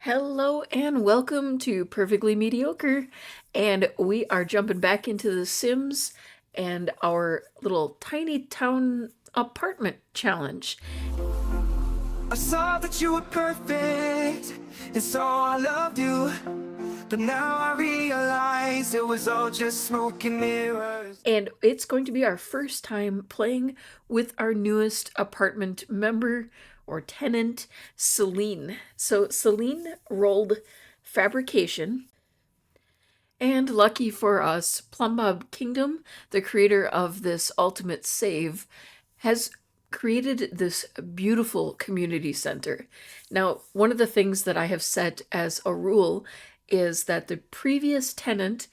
Hello and welcome to Perfectly Mediocre. And we are jumping back into The Sims and our little tiny town apartment challenge. I saw that you were perfect, and so I loved you. But now I realize it was all just smoke and mirrors. And it's going to be our first time playing with our newest apartment member or tenant, Celene. So Celene rolled fabrication. And lucky for us, Plumbob Kingdom, the creator of this ultimate save, has created this beautiful community center. Now, one of the things that I have set as a rule is that the previous tenant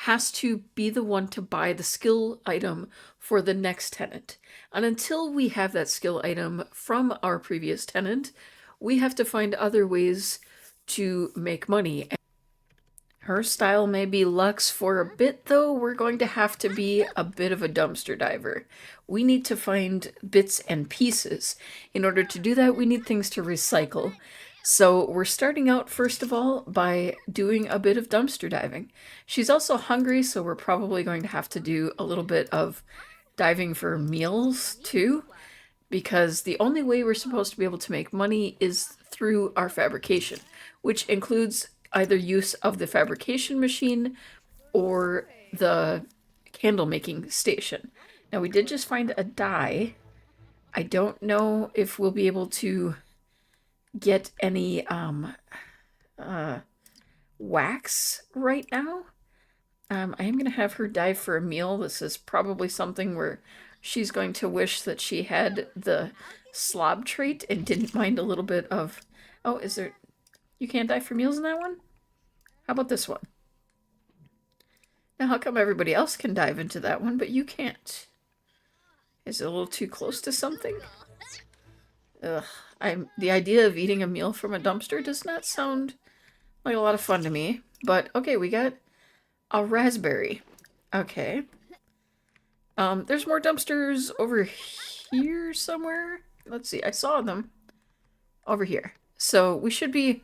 has to be the one to buy the skill item for the next tenant. And until we have that skill item from our previous tenant, we have to find other ways to make money. Her style may be luxe for a bit, though. We're going to have to be a bit of a dumpster diver. We need to find bits and pieces. In order to do that, we need things to recycle. So we're starting out, first of all, by doing a bit of dumpster diving. She's also hungry, so we're probably going to have to do a little bit of diving for meals, too, because the only way we're supposed to be able to make money is through our fabrication, which includes either use of the fabrication machine or the candle making station. Now, we did just find a dye. I don't know if we'll be able to get any wax right now. I am going to have her dive for a meal. This is probably something where she's going to wish that she had the slob trait and didn't mind a little bit of... Oh, is there... You can't dive for meals in that one? How about this one? Now, how come everybody else can dive into that one, but you can't? Is it a little too close to something? Ugh. The idea of eating a meal from a dumpster does not sound like a lot of fun to me. But, okay, we got a raspberry. Okay. There's more dumpsters over here somewhere. Let's see, I saw them over here. So we should be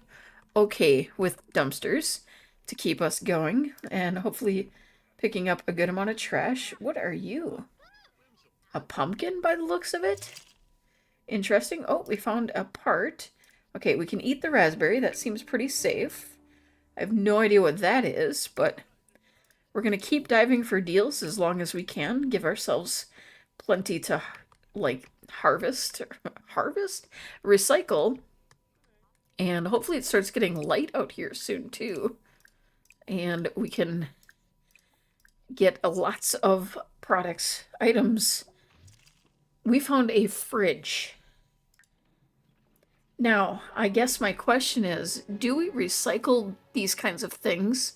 okay with dumpsters to keep us going and hopefully picking up a good amount of trash. What are you? A pumpkin by the looks of it? Interesting. Oh, we found a part. Okay, we can eat the raspberry. That seems pretty safe. I have no idea what that is, but we're going to keep diving for deals as long as we can. Give ourselves plenty to, like, harvest, recycle. And hopefully it starts getting light out here soon, too. And we can get lots of products, items. We found a fridge. Now, I guess my question is, do we recycle these kinds of things?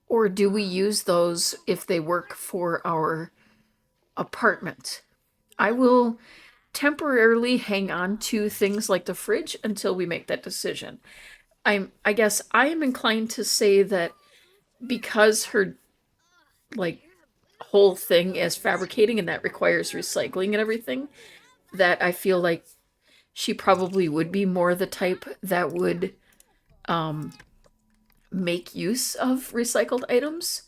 Or do we use those if they work for our apartment? I will temporarily hang on to things like the fridge until we make that decision. I guess I am inclined to say that because her, like, whole thing is fabricating and that requires recycling and everything, that I feel like she probably would be more the type that would make use of recycled items.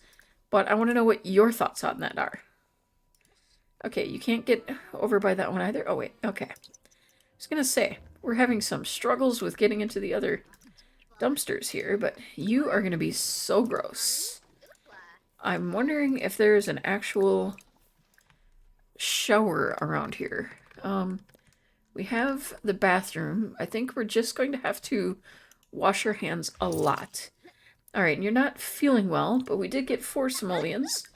But I want to know what your thoughts on that are. Okay, you can't get over by that one either. Oh, wait. Okay. I was going to say, we're having some struggles with getting into the other dumpsters here, but you are going to be so gross. I'm wondering if there's an actual shower around here. We have the bathroom. I think we're just going to have to wash our hands a lot. All right, and you're not feeling well, but we did get 4 simoleons.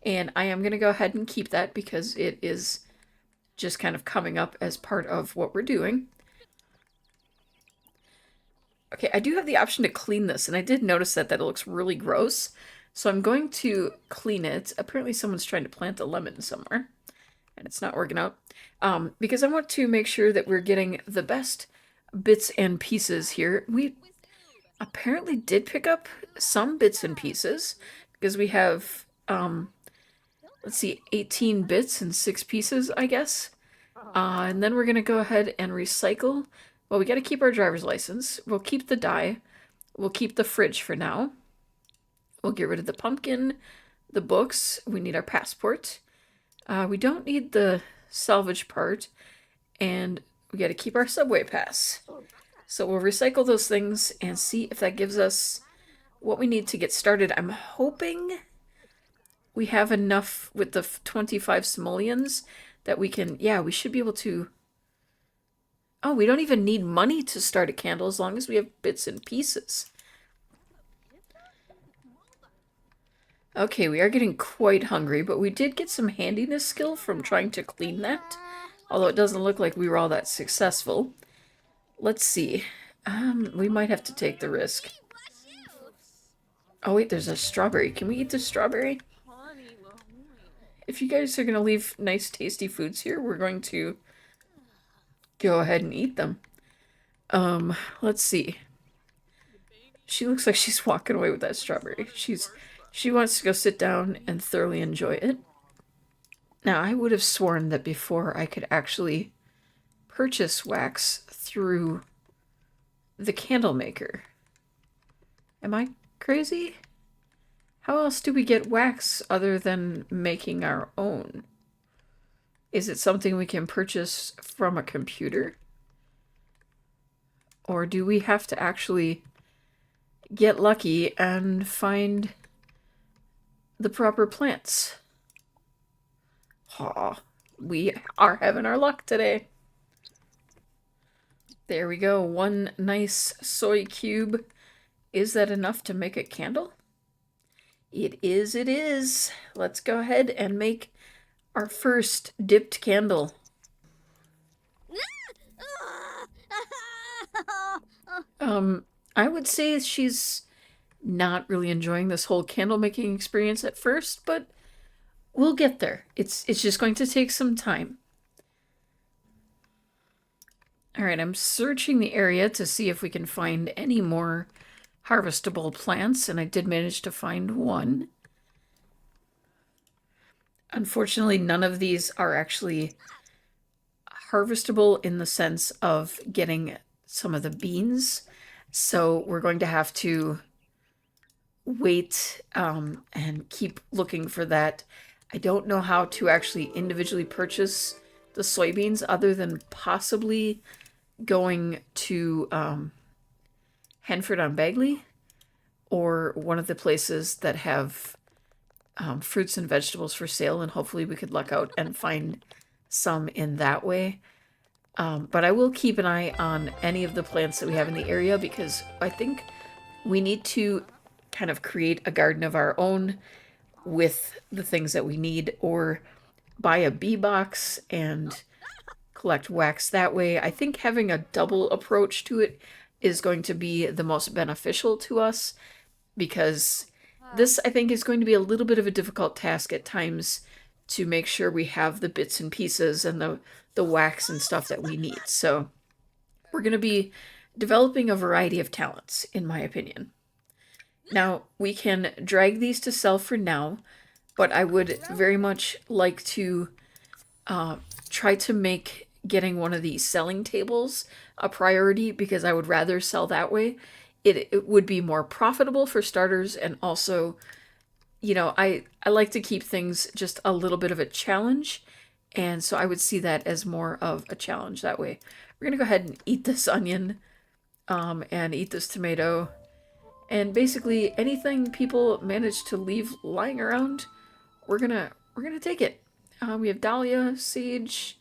And I am going to go ahead and keep that because it is just kind of coming up as part of what we're doing. Okay, I do have the option to clean this, and I did notice that it looks really gross. So I'm going to clean it. Apparently someone's trying to plant a lemon somewhere, and it's not working out. Because I want to make sure that we're getting the best bits and pieces here. We apparently did pick up some bits and pieces, because we have... let's see, 18 bits and 6 pieces, I guess. And then we're going to go ahead and recycle. Well, we got to keep our driver's license. We'll keep the dye. We'll keep the fridge for now. We'll get rid of the pumpkin, the books. We need our passport. We don't need the salvage part. And we got to keep our subway pass. So we'll recycle those things and see if that gives us what we need to get started. I'm hoping we have enough with the 25 simoleons that we can, yeah, we should be able to. Oh, we don't even need money to start a candle as long as we have bits and pieces. Okay, we are getting quite hungry, but we did get some handiness skill from trying to clean that. Although it doesn't look like we were all that successful. Let's see. We might have to take the risk. Oh wait, there's a strawberry. Can we eat the strawberry? If you guys are going to leave nice tasty foods here, we're going to go ahead and eat them. Let's see. She looks like she's walking away with that strawberry. She wants to go sit down and thoroughly enjoy it. Now, I would have sworn that before I could actually purchase wax through the candle maker. Am I crazy? How else do we get wax other than making our own? Is it something we can purchase from a computer? Or do we have to actually get lucky and find the proper plants? Aw, we are having our luck today. There we go. One nice soy cube. Is that enough to make a candle? It is, it is. Let's go ahead and make our first dipped candle. I would say she's not really enjoying this whole candle making experience at first, but we'll get there. It's just going to take some time. Alright, I'm searching the area to see if we can find any more harvestable plants, and I did manage to find one. Unfortunately, none of these are actually harvestable in the sense of getting some of the beans, so we're going to have to wait and keep looking for that. I don't know how to actually individually purchase the soybeans other than possibly going to Henford on Bagley or one of the places that have fruits and vegetables for sale, and hopefully we could luck out and find some in that way. But I will keep an eye on any of the plants that we have in the area, because I think we need to kind of create a garden of our own with the things that we need, or buy a bee box and collect wax that way. I think having a double approach to it is going to be the most beneficial to us, because this, I think, is going to be a little bit of a difficult task at times to make sure we have the bits and pieces and the wax and stuff that we need. So we're going to be developing a variety of talents, in my opinion. Now, we can drag these to sell for now, but I would very much like to try to make getting one of these selling tables a priority, because I would rather sell that way. It would be more profitable for starters, and also, you know, I like to keep things just a little bit of a challenge, and so I would see that as more of a challenge that way. We're gonna go ahead and eat this onion, and eat this tomato, and basically anything people manage to leave lying around, we're gonna take it. We have dahlia, sage,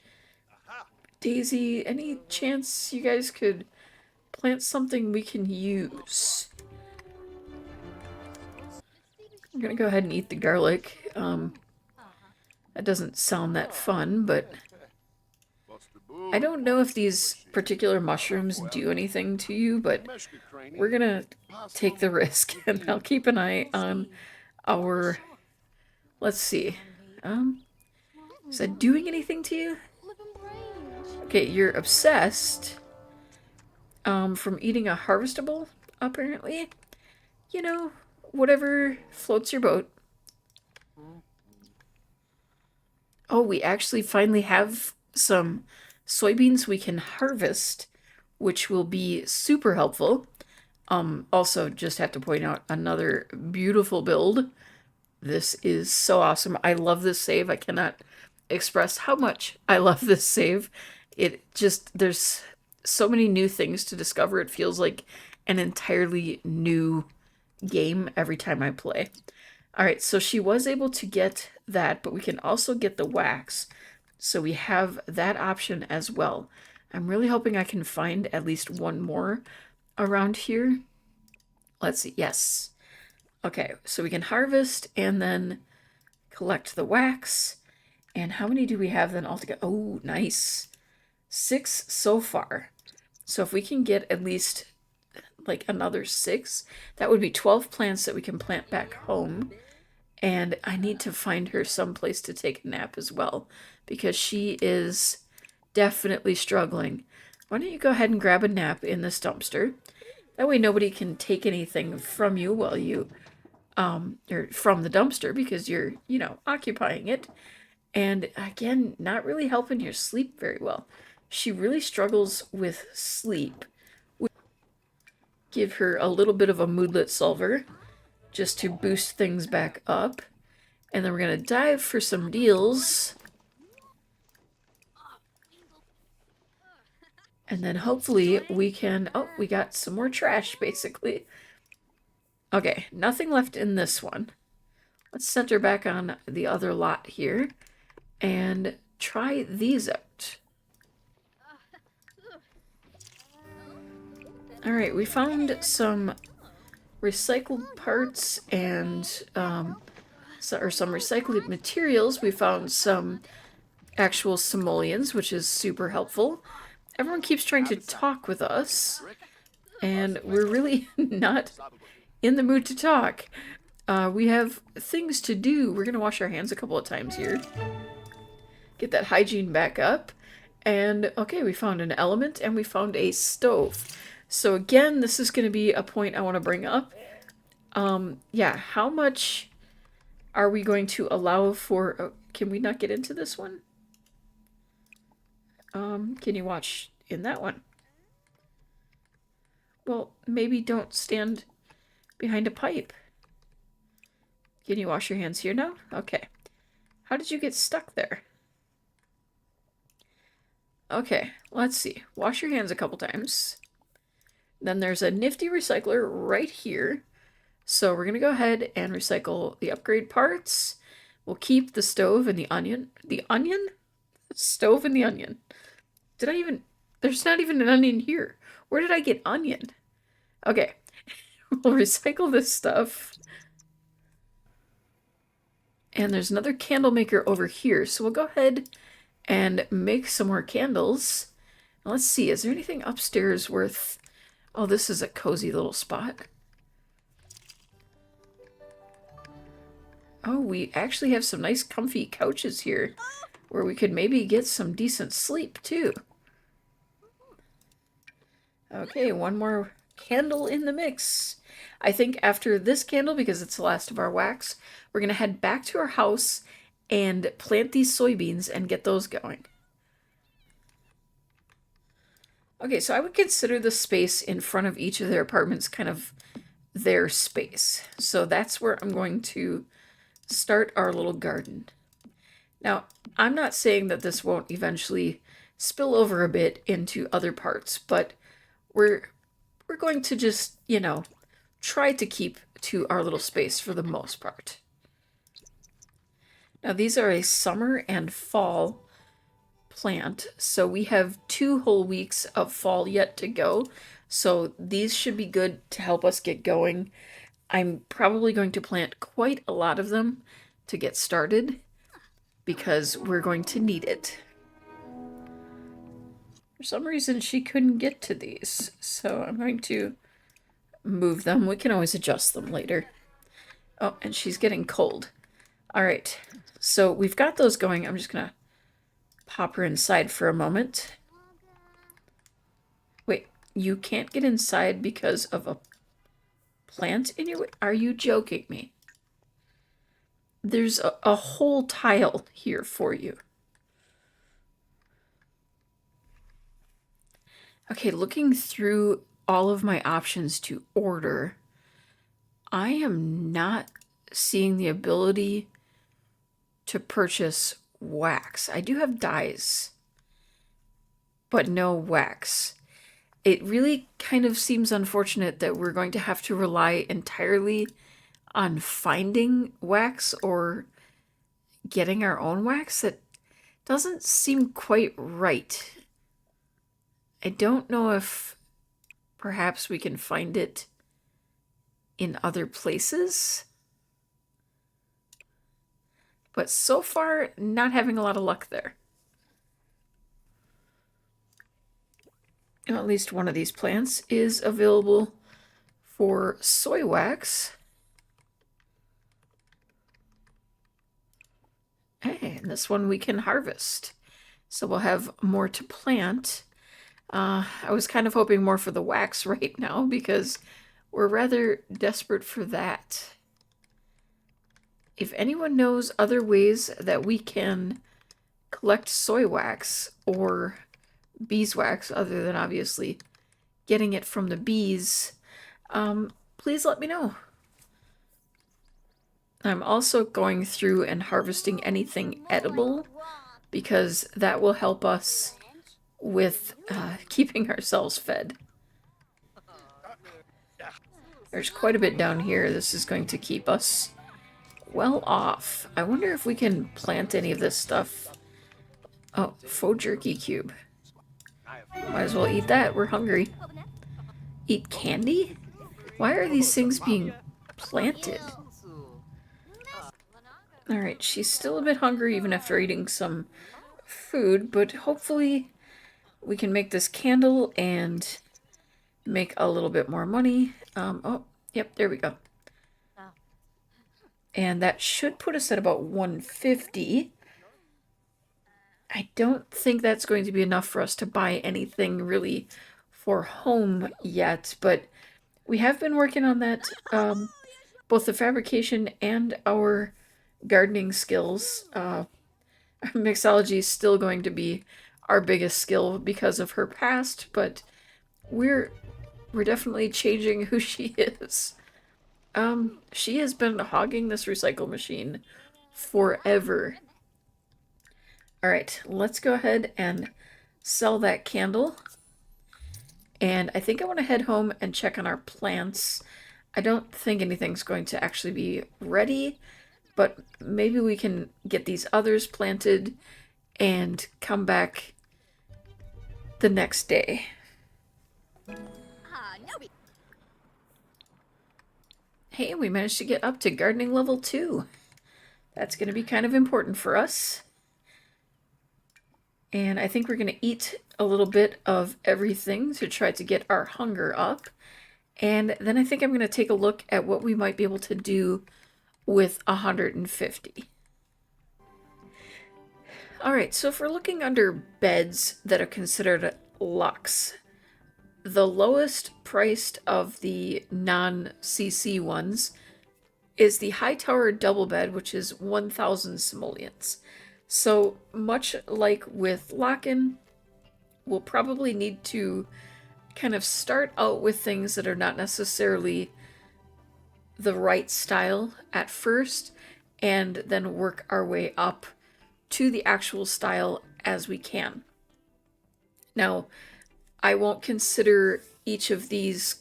daisy. Any chance you guys could plant something we can use? I'm gonna go ahead and eat the garlic. That doesn't sound that fun, but I don't know if these particular mushrooms do anything to you, but we're gonna take the risk, and I'll keep an eye on our... Let's see. Is that doing anything to you? Okay, you're obsessed from eating a harvestable, apparently. You know, whatever floats your boat. Oh, we actually finally have some soybeans we can harvest, which will be super helpful. Also, just have to point out another beautiful build. This is so awesome. I love this save. I cannot express how much I love this save. It just, there's so many new things to discover. It feels like an entirely new game every time I play. All right, so she was able to get that, but we can also get the wax. So we have that option as well. I'm really hoping I can find at least one more around here. Let's see. Yes. Okay, so we can harvest and then collect the wax. And how many do we have then altogether? Oh, nice. 6 so far. So if we can get at least like another 6, that would be 12 plants that we can plant back home. And I need to find her someplace to take a nap as well, because she is definitely struggling. Why don't you go ahead and grab a nap in this dumpster? That way nobody can take anything from you while you, or from the dumpster, because you're, occupying it. And again, not really helping her sleep very well. She really struggles with sleep. Give her a little bit of a moodlet solver just to boost things back up. And then we're going to dive for some deals. And then hopefully we can... Oh, we got some more trash, basically. Okay, nothing left in this one. Let's center back on the other lot here. And try these out. Alright, we found some recycled parts and some recycled materials. We found some actual simoleons, which is super helpful. Everyone keeps trying to talk with us, and we're really not in the mood to talk. We have things to do. We're gonna wash our hands a couple of times here. Get that hygiene back up. And okay, we found an element and we found a stove. So again, this is going to be a point I want to bring up. Yeah, how much are we going to allow for... Oh, can we not get into this one? Can you watch in that one? Well, maybe don't stand behind a pipe. Can you wash your hands here now? Okay. How did you get stuck there? Okay, let's see. Wash your hands a couple times. Then there's a nifty recycler right here. So we're going to go ahead and recycle the upgrade parts. We'll keep the stove and the onion. The onion? Stove and the onion. Did I even... There's not even an onion here. Where did I get onion? Okay. We'll recycle this stuff. And there's another candle maker over here. So we'll go ahead and make some more candles. Let's see, is there anything upstairs worth... Oh, this is a cozy little spot. Oh, we actually have some nice comfy couches here where we could maybe get some decent sleep too. Okay, one more candle in the mix. I think after this candle, because it's the last of our wax, we're going to head back to our house and plant these soybeans and get those going. Okay, so I would consider the space in front of each of their apartments kind of their space. So that's where I'm going to start our little garden. Now, I'm not saying that this won't eventually spill over a bit into other parts, but we're going to just, try to keep to our little space for the most part. Now, these are a summer and fall plant, so we have 2 whole weeks of fall yet to go. So these should be good to help us get going. I'm probably going to plant quite a lot of them to get started because we're going to need it. For some reason, she couldn't get to these, so I'm going to move them. We can always adjust them later. Oh, and she's getting cold. All right, so we've got those going. I'm just going to pop her inside for a moment. Wait, you can't get inside because of a plant in your way? Are you joking me? There's a whole tile here for you. Okay, looking through all of my options to order, I am not seeing the ability to purchase wax. I do have dyes, but no wax. It really kind of seems unfortunate that we're going to have to rely entirely on finding wax or getting our own wax. That doesn't seem quite right. I don't know if perhaps we can find it in other places, but so far, not having a lot of luck there. At least one of these plants is available for soy wax. Hey, and this one we can harvest. So we'll have more to plant. I was kind of hoping more for the wax right now because we're rather desperate for that. If anyone knows other ways that we can collect soy wax or beeswax, other than obviously getting it from the bees, please let me know. I'm also going through and harvesting anything edible because that will help us with keeping ourselves fed. There's quite a bit down here. This is going to keep us well off. I wonder if we can plant any of this stuff. Oh, faux jerky cube. Might as well eat that. We're hungry. Eat candy? Why are these things being planted? Alright, she's still a bit hungry even after eating some food, but hopefully we can make this candle and make a little bit more money. Oh, yep, there we go. And that should put us at about 150. I don't think that's going to be enough for us to buy anything really for home yet, but we have been working on that, both the fabrication and our gardening skills. Mixology is still going to be our biggest skill because of her past, but we're definitely changing who she is. She has been hogging this recycle machine forever. Alright, let's go ahead and sell that candle. And I think I want to head home and check on our plants. I don't think anything's going to actually be ready, but maybe we can get these others planted and come back the next day. Hey, we managed to get up to gardening level 2. That's going to be kind of important for us. And I think we're going to eat a little bit of everything to try to get our hunger up. And then I think I'm going to take a look at what we might be able to do with 150. Alright, so if we're looking under beds that are considered luxe, the lowest priced of the non-CC ones is the High Tower Double Bed, which is 1,000 simoleons. So much like with lock-in, we'll probably need to kind of start out with things that are not necessarily the right style at first, and then work our way up to the actual style as we can. Now, I won't consider each of these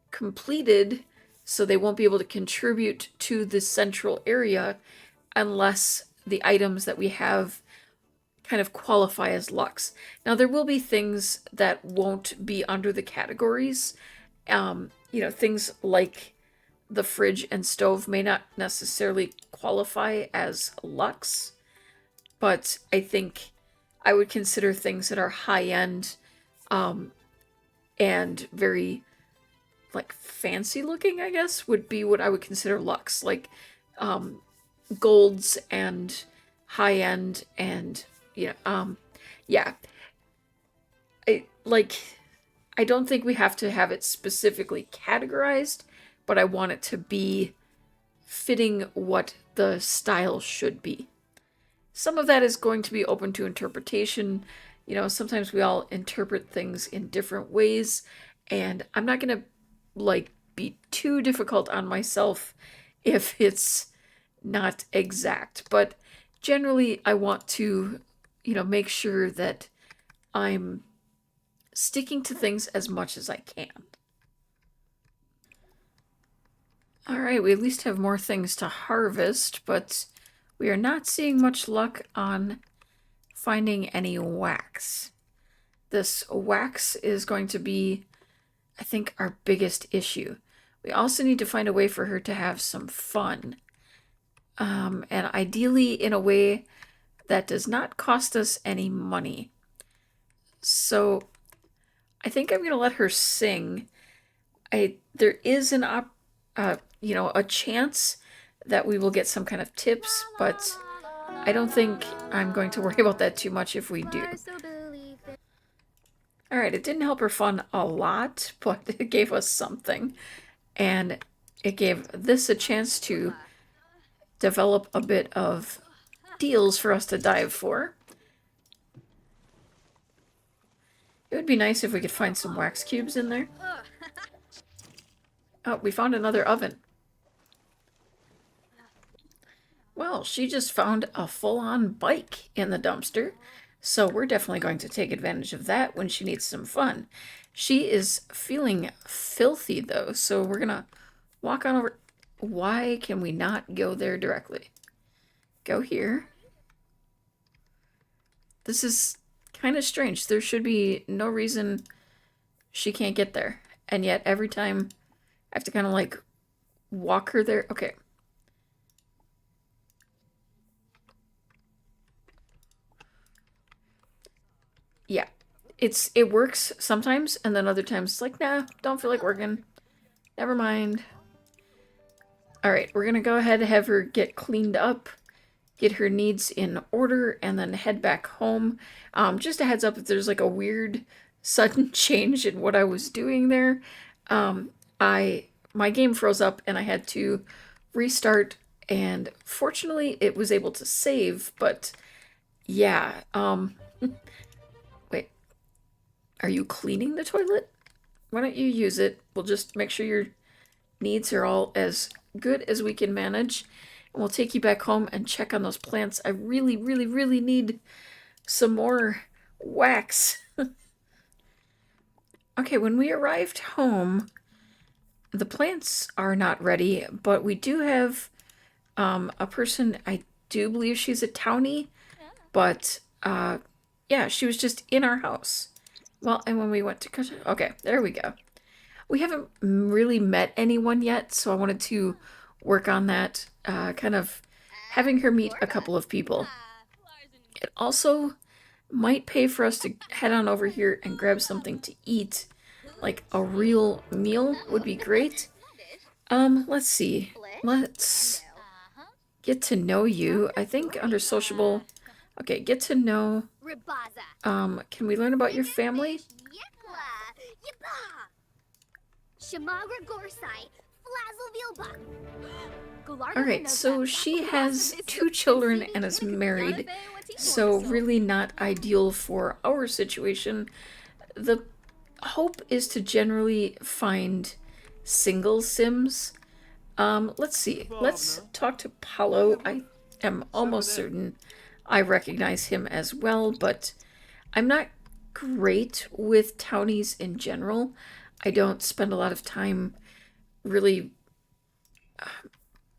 completed, so they won't be able to contribute to the central area unless the items that we have kind of qualify as luxe. Now, there will be things that won't be under the categories. Things like the fridge and stove may not necessarily qualify as luxe, but I think I would consider things that are high-end and very fancy looking, I guess, would be what I would consider luxe, like golds and high-end and I don't think we have to have it specifically categorized, but I want it to be fitting what the style should be. Some of that is going to be open to interpretation. Sometimes we all interpret things in different ways, And I'm not gonna like be too difficult on myself if it's not exact, but generally I want to, make sure that I'm sticking to things as much as I can. All right, we at least have more things to harvest, but we are not seeing much luck on finding any wax. This wax is going to be, I think, our biggest issue. We also need to find a way for her to have some fun. And ideally in a way that does not cost us any money. So I think I'm going to let her sing. There is a chance that we will get some kind of tips, but I don't think I'm going to worry about that too much if we do. All right, it didn't help her fun a lot, but it gave us something. And it gave this a chance to develop a bit of deals for us to dive for. It would be nice if we could find some wax cubes in there. Oh, we found another oven. Well, she just found a full-on bike in the dumpster, so we're definitely going to take advantage of that when she needs some fun. She is feeling filthy, though, so we're gonna walk on over. Why can we not go there directly? Go here. This is kind of strange. There should be no reason she can't get there. And yet every time I have to kind of like walk her there. Okay. Yeah. It works sometimes, and then other times it's like, nah, don't feel like working. Never mind. Alright, we're gonna go ahead and have her get cleaned up, get her needs in order, and then head back home. Just a heads up, if there's like a weird sudden change in what I was doing there, my game froze up and I had to restart, and fortunately it was able to save, but yeah, wait, are you cleaning the toilet? Why don't you use it? We'll just make sure your needs are all as good as we can manage, and we'll take you back home and check on those plants. I really, really, really need some more wax. Okay, when we arrived home, the plants are not ready, but we do have a person, I do believe she's a townie, but yeah, she was just in our house. Well, and when we went to, okay, there we go. We haven't really met anyone yet, so I wanted to work on that, kind of having her meet a couple of people. It also might pay for us to head on over here and grab something to eat. Like a real meal would be great. Let's see. Let's get to know you. I think under sociable... Okay, get to know... can we learn about your family? Alright, so she has 2 children and is married, so really not ideal for our situation. The hope is to generally find single sims. Let's see. Let's talk to Paulo. I am almost certain I recognize him as well, but I'm not great with townies in general. I don't spend a lot of time really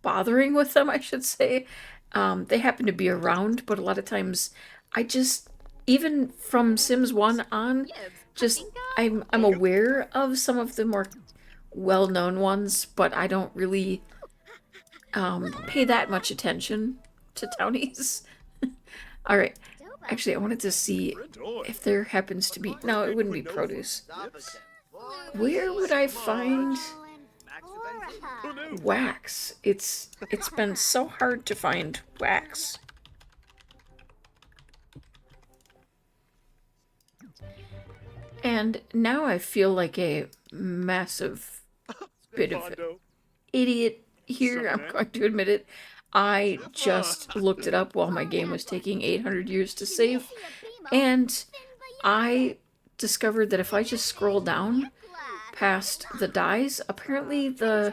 bothering with them, I should say. They happen to be around, but a lot of times I just, even from Sims 1 on, just I'm aware of some of the more well-known ones, but I don't really pay that much attention to townies. Alright, actually I wanted to see if there happens to be, no, it wouldn't be produce. Where would I find wax? It's been so hard to find wax. And now I feel like a massive bit of idiot here, I'm going to admit it. I just looked it up while my game was taking 800 years to save, and I discovered that if I just scroll down, past the dyes. Apparently the...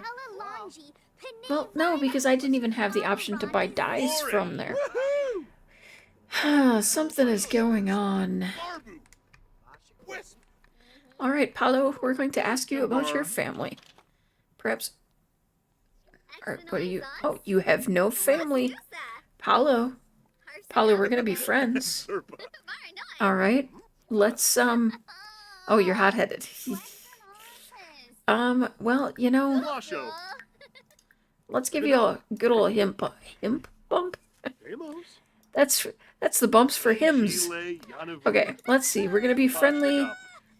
Well, no, because I didn't even have the option to buy dyes from there. Something is going on. Alright, Paolo, we're going to ask you about your family. Perhaps... Or, what are you... Oh, you have no family. Paolo, we're going to be friends. Alright, let's, Oh, you're hot-headed. Well, you know... Let's give you a good old himp bump? That's the bumps for hymns. Okay, let's see. We're gonna be friendly.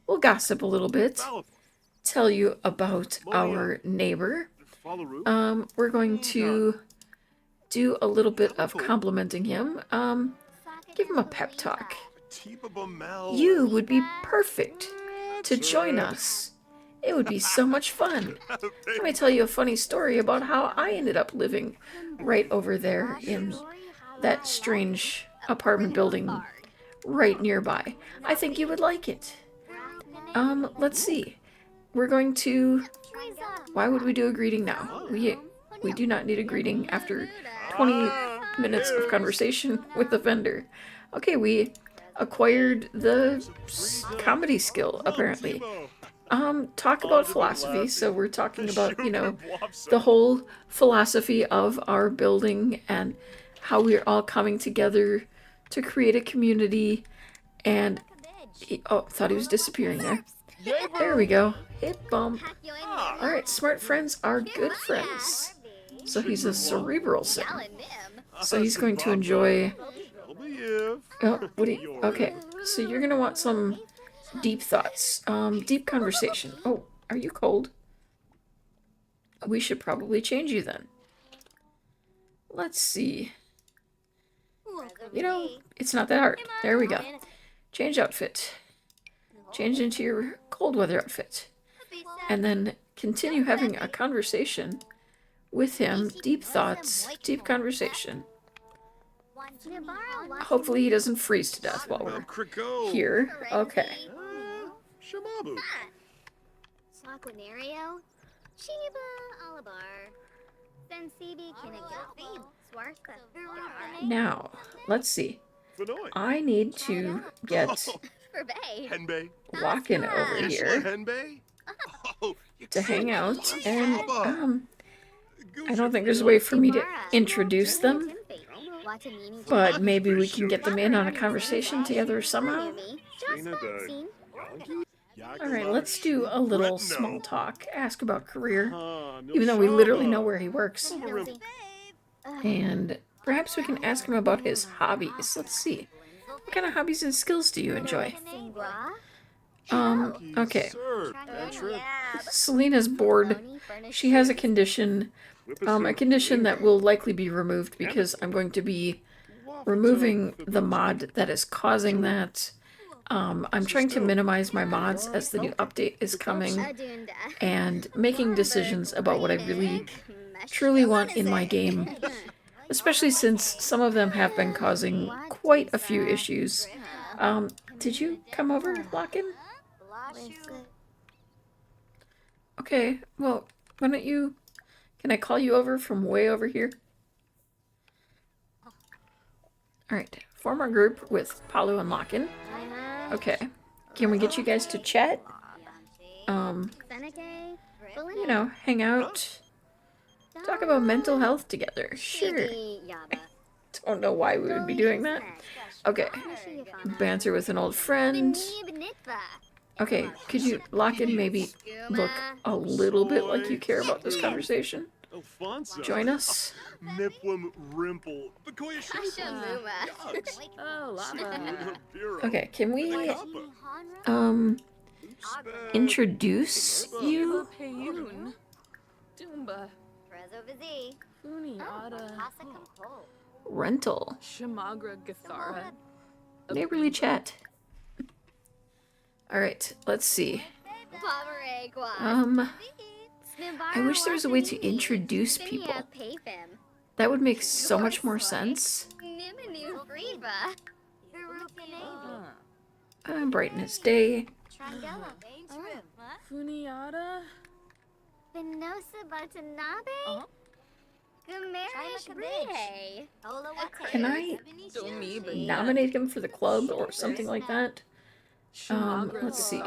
We'll gossip a little bit. Tell you about our neighbor. We're going to do a little bit of complimenting him. Give him a pep talk. You would be perfect to join us. It would be so much fun. Let me tell you a funny story about how I ended up living right over there in that strange apartment building right nearby. I think you would like it. Let's see. We're going to... Why would we do a greeting now? We do not need a greeting after 20 minutes of conversation with the vendor. Okay, we acquired the comedy skill, apparently. Talk about philosophy, so we're talking about, you know, the whole philosophy of our building and how we're all coming together to create a community, and thought he was disappearing there. There we go. Hit bump. Alright, smart friends are good friends. So he's a cerebral sim. So he's going to enjoy... Oh, what do you... Okay, so you're gonna want some deep thoughts. Deep conversation. Oh, are you cold? We should probably change you then. Let's see. You know, it's not that hard. There we go. Change outfit. Change into your cold weather outfit. And then continue having a conversation with him. Deep thoughts. Deep conversation. Hopefully he doesn't freeze to death while we're here. Okay. Now, let's see. I need to get Lock-in over here to hang out, and I don't think there's a way for me to introduce them, but maybe we can get them in on a conversation together somehow. Alright, let's do a little small talk. Ask about career, even though we literally know where he works. And perhaps we can ask him about his hobbies. Let's see. What kind of hobbies and skills do you enjoy? Okay. Selena's bored. She has a condition that will likely be removed because I'm going to be removing the mod that is causing that. I'm trying to minimize my mods as the new update is coming and making decisions about what I really truly want in my game, especially since some of them have been causing quite a few issues. Did you come over, Lock-in? Okay, well, why don't you... Can I call you over from way over here? Alright, form our group with Paolo and Lock-in. Okay. Can we get you guys to chat? You know, hang out. Talk about mental health together. Sure. Don't know why we would be doing that. Okay. Banter with an old friend. Okay, could you, Lock-in, maybe look a little bit like you care about this conversation? Join us. Okay, can we introduce you? Rental. Neighborly chat. Alright, let's see. I wish there was a way to introduce people. That would make so much more sense. Brighten his day. Funiata? Venosa Watanabe? Gumerish Fredey. Can I nominate him for the club or something like that? Let's see.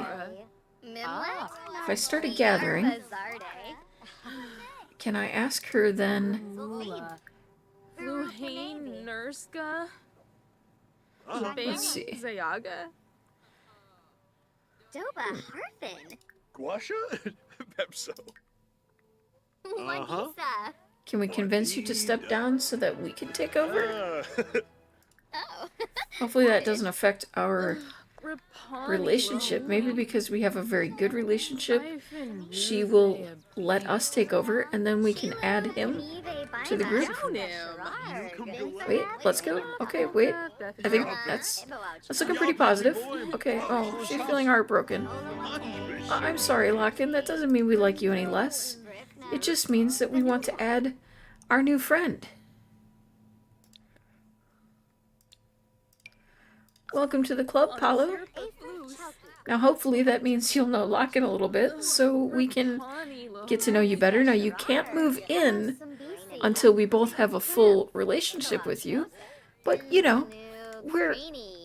Mimlet? If I start a gathering, can I ask her then? Fluhane Nurska? Let's see. Zayaga? Doba Harfin? Guasha? Pepso. Wanisa? Can we convince you to step down so that we can take over? Oh. Hopefully that doesn't affect our Rapani relationship. Maybe because we have a very good relationship, she will let us take over and then we can add him to the group. Wait, let's go. Okay, wait. I think that's looking pretty positive. Okay, oh, she's feeling heartbroken. I'm sorry, Locken. That doesn't mean we like you any less. It just means that we want to add our new friend. Welcome to the club, Paulo. Now hopefully that means you'll know Locken a little bit, so we can get to know you better. Now you can't move in until we both have a full relationship with you, but you know,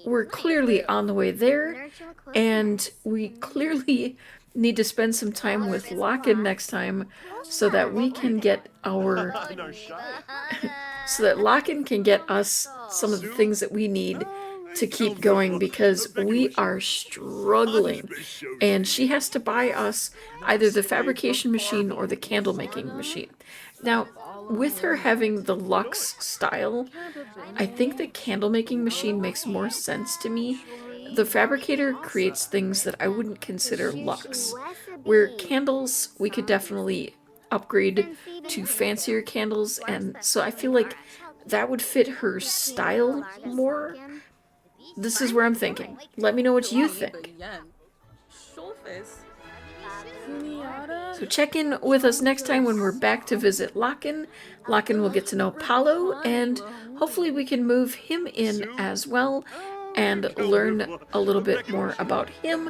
we're clearly on the way there, and we clearly need to spend some time with Locken next time so that we can get our so that Locken can get us some of the things that we need to keep going, because we are struggling and she has to buy us either the fabrication machine or the candle making machine. Now, with her having the luxe style, I think the candle making machine makes more sense to me. The fabricator creates things that I wouldn't consider luxe, where candles we could definitely upgrade to fancier candles, and so I feel like that would fit her style more. This is where I'm thinking. Let me know what you think. So check in with us next time when we're back to visit Locken. Locken will get to know Paulo, and hopefully we can move him in as well and learn a little bit more about him.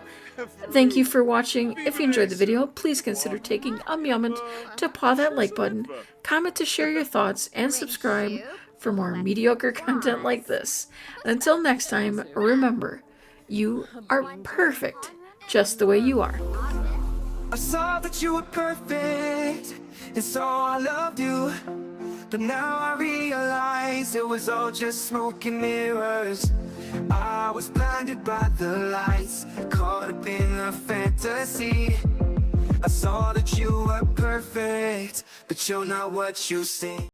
Thank you for watching. If you enjoyed the video, please consider taking a moment to paw that like button, comment to share your thoughts, and subscribe for more mediocre content like this. And until next time, remember, you are perfect just the way you are. I saw that you were perfect, and so I loved you. But now I realize it was all just smoke and mirrors. I was blinded by the lights, caught up in a fantasy. I saw that you were perfect, but you're not what you seem.